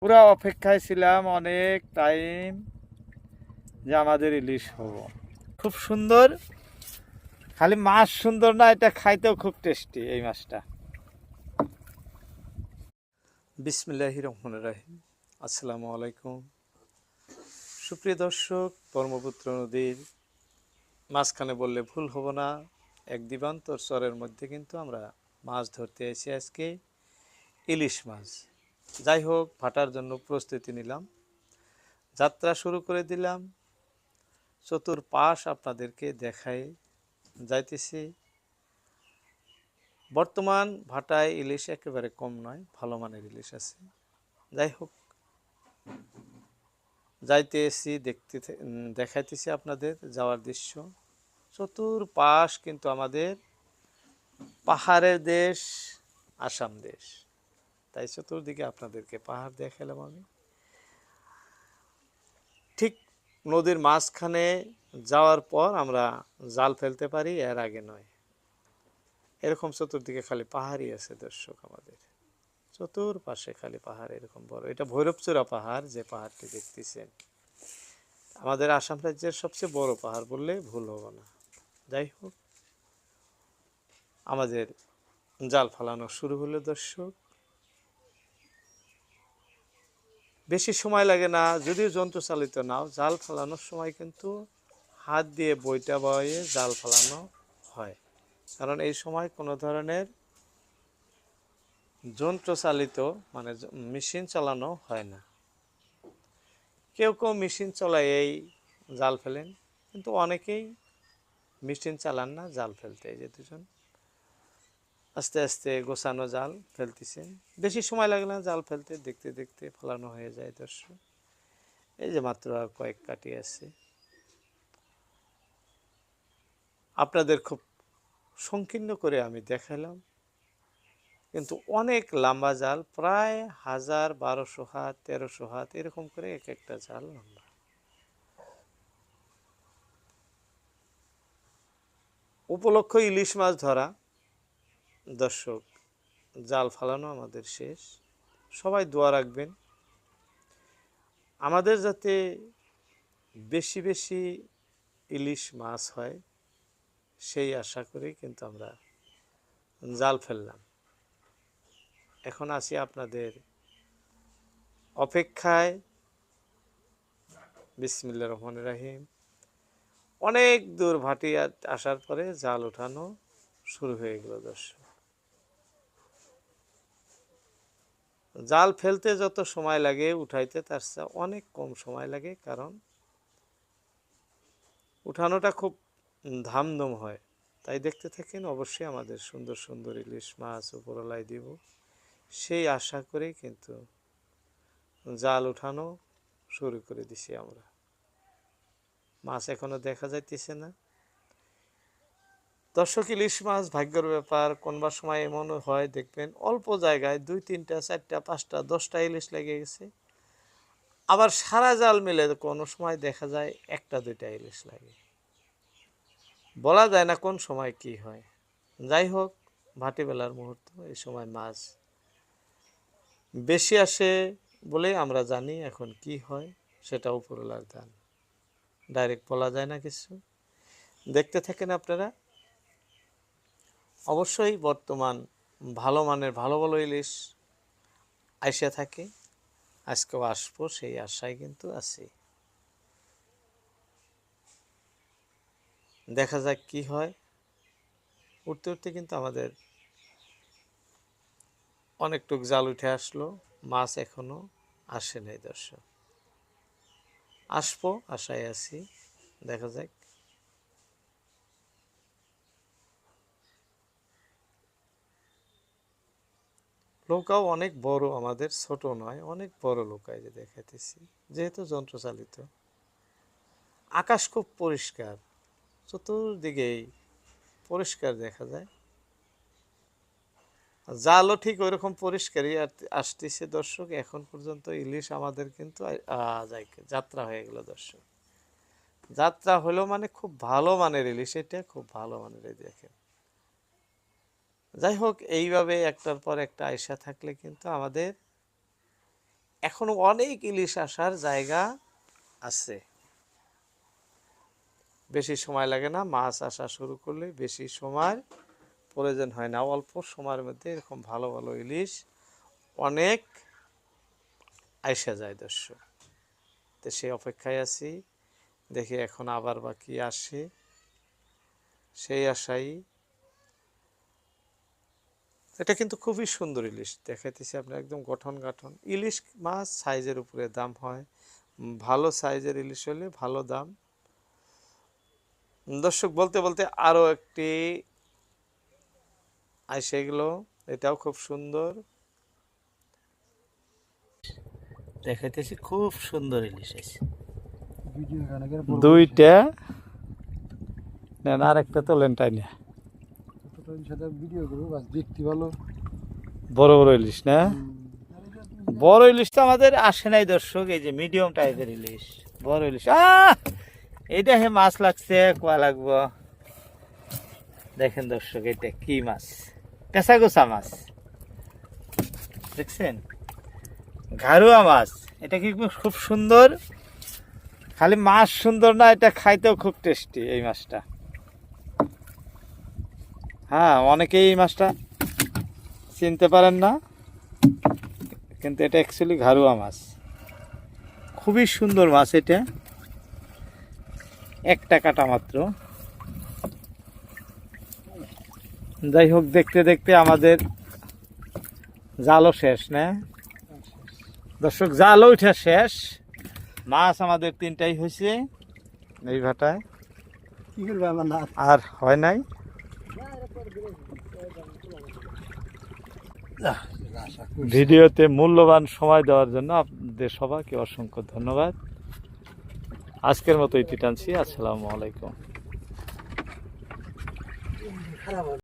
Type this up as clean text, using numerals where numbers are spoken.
পুরা অপেক্ষায় ছিলাম অনেক টাইম যে আমাদের ইলিশ হবো। খুব সুন্দর, খালি মাছ সুন্দর না, এটা খাইতেও খুব টেস্টি এই মাছটা। বিসমিল্লাহির রহমানির রহিম। আসসালামু আলাইকুম সুপ্রিয় দর্শক, ব্রহ্মপুত্র নদীর মাঝখানে বললে ভুল হবো না, এক দিবান্তর চরের মধ্যে কিন্তু আমরা মাছ ধরতে এসে আজকে ইলিশ মাছ। যাই হোক, ভাটার জন্য প্রস্তুতি নিলাম, যাত্রা শুরু করে দিলাম। চতুর্পাশ আপনাদেরকে দেখাই যাইতেছি। বর্তমান ভাটায় ইলিশ একেবারে কম নয়, ভালো মানের ইলিশ আছে। যাই হোক, যাইতেছি, দেখাইতেছি আপনাদের যাওয়ার দৃশ্য। চতুর্পাশ কিন্তু আমাদের পাহাড়ের দেশ, আসাম দেশ, তাই চতুর্দিকে আপনাদেরকে পাহাড় দেখালাম আমি। ঠিক নদীর মাঝখানে যাওয়ার পর আমরা জাল ফেলতে পারি, এর আগে নয়। এরকম চতুর্দিকে খালি পাহাড়ই আছে দর্শক, আমাদের চতুর্পাশে খালি পাহাড় এরকম বড়। এটা ভৈরবচূড়া পাহাড়, যে পাহাড়টি দেখতেছেন আমাদের আসাম রাজ্যের সবচেয়ে বড় পাহাড় বললে ভুল হবে না। যাই হোক, আমাদের জাল ফালানো শুরু হলো দর্শক। বেশি সময় লাগে না, যদিও যন্ত্র চালিত নাও, জাল ফালানোর সময় কিন্তু হাত দিয়ে বইটা বয়ে জাল ফালানো হয়, কারণ এই সময় কোনো ধরনের যন্ত্র চালিত মানে মেশিন চালানো হয় না। কেউ কেউ মেশিন চালায় এই জাল ফেলেন, কিন্তু অনেকেই মেশিন চালান না জাল ফেলতে। এই যে দুজন আস্তে আস্তে গোছানো জাল ফেলতেছেন, বেশি সময় লাগে না জাল ফেলতে, দেখতে দেখতে ফেলানো হয়ে যায় দর্শক। এই যে মাত্র আর কয়েক কাটি আছে, আপনাদের খুব সংকীর্ণ করে আমি দেখালাম, কিন্তু অনেক লম্বা জাল, প্রায় 1000, 1200 হাত, 1300 হাত এরকম করে এক একটা জাল লম্বা। উপলক্ষ ইলিশ মাছ ধরা দর্শক, জাল ফালানো আমাদের শেষ। সবাই দোয়া রাখবেন আমাদের যাতে বেশি বেশি ইলিশ মাছ হয়, সেই আশা করেই কিন্তু আমরা জাল ফেললাম। এখন আসি আপনাদের অপেক্ষায়। বিসমিল্লাহির রহমানির রহিম। অনেক দূর ভাটি আসার পরে জাল ওঠানো শুরু হয়ে গেল দর্শক। জাল ফেলতে যত সময় লাগে উঠাইতে তার চেয়ে অনেক কম সময় লাগে, কারণ উঠানোটা খুব ধামধুম হয়। তাই দেখতে থাকেন, অবশ্যই আমাদের সুন্দর সুন্দর ইলিশ মাছ উপরলায় দিব, সেই আশা করেই কিন্তু জাল উঠানো শুরু করে দিছি আমরা। মাছ এখনো দেখা যাইতেছে না দর্শক। ইলিশ মাছ ভাগ্যের ব্যাপার, কোনবার সময় এমন হয় দেখবেন অল্প জায়গায় 2, 3টা, 4টা, 5টা, 10টা ইলিশ লেগে গেছে। আবার সারা জাল মিলে কোনো সময় দেখা যায় 1টা 2টা ইলিশ লাগে। বলা যায় না কোন সময় কি হয়। যাই হোক, ভাটিবেলার মুহূর্ত, এই সময় মাছ বেশি আসে বলেই আমরা জানি। এখন কি হয় সেটা উপরওয়ালার দান, ডাইরেক্ট বলা যায় না কিছু। দেখতে থাকেন আপনারা। অবশ্যই বর্তমান ভালো মানের ভালো ভালো ইলিশ আইসা থাকে, আজকেও আসবো সেই আশায় কিন্তু আছি। দেখা যাক কি হয়। উঠতে উঠতে কিন্তু আমাদের অনেকটুক জাল উঠে আসলো, মাছ এখনো আসে নাই দর্শক। আসবো আশায় আছি, দেখা যাক। নৌকাও অনেক বড় আমাদের, ছোট নয়, অনেক বড় নৌকায় যে দেখাইতেছি, যেহেতু যন্ত্রচালিত। আকাশ খুব পরিষ্কার, চতুর্দিকেই পরিষ্কার দেখা যায়। জালও ঠিক ওইরকম পরিষ্কারই আসতেছে দর্শক। এখন পর্যন্ত ইলিশ আমাদের কিন্তু যাত্রা হয়ে গেল দর্শক। যাত্রা হলো মানে খুব ভালো মানের ইলিশ, এটা খুব ভালো মানের। দেখেন, যাই হোক, এইভাবে একটার পর একটা আয়সা থাকলে কিন্তু আমাদের এখনো অনেক ইলিশ আসার জায়গা আছে। বেশি সময় লাগে না, মাছ আসা শুরু করলে বেশি সময় প্রয়োজন হয় না, অল্প সময়ের মধ্যে এরকম ভালো ভালো ইলিশ অনেক আইসা যায় দর্শক। তো সেই অপেক্ষায় আছি, দেখি এখন আবার বাকি আসে, সেই আশাই। এটা কিন্তু খুবই সুন্দর ইলিশ দেখাইতেছি আপনার, একদম গঠন গাঠন ইলিশ মাছ, সাইজের উপরে দাম হয়। ভালো সাইজের ইলিশ হলে ভালো দাম। দর্শক বলতে বলতে আরও একটি আইসে গেল, এটাও খুব সুন্দর দেখাইতেছি, খুব সুন্দর ইলিশ আছে দুইটা। নেন আরেকটা তোলেন টাইনে, দেখতে ভালো। বড় বড় ইলিশ না? বড় ইলিশ তো আমাদের আসে নাই দর্শক, এই যে মিডিয়াম টাইপের ইলিশ, বড় ইলিশ। এইটা হে মাছ লাগছে, কোয়া লাগবো। দেখেন দর্শক, এটা কি মাছ? পেঁচাগোছা মাছ দেখছেন, ঘাড়ুয়া মাছ। এটা কি খুব সুন্দর, খালি মাছ সুন্দর না, এটা খাইতেও খুব টেস্টি এই মাছটা। হ্যাঁ, অনেকেই এই মাছটা চিনতে পারেন না, কিন্তু এটা অ্যাকচুয়ালি ঘাড়ুয়া মাছ। খুবই সুন্দর মাছ এটা, একটা কাটা মাত্র। যাই হোক, দেখতে দেখতে আমাদের জালও শেষ না দর্শক, জালও উঠা শেষ। মাছ আমাদের 3টাই হয়েছে এই ভাটায়, কি করবে আমার না আর হয় নাই। ভিডিওতে মূল্যবান সময় দেওয়ার জন্য আপনাদের সবাইকে অসংখ্য ধন্যবাদ। আজকের মতো ইতি টানছি। আসসালামু আলাইকুম।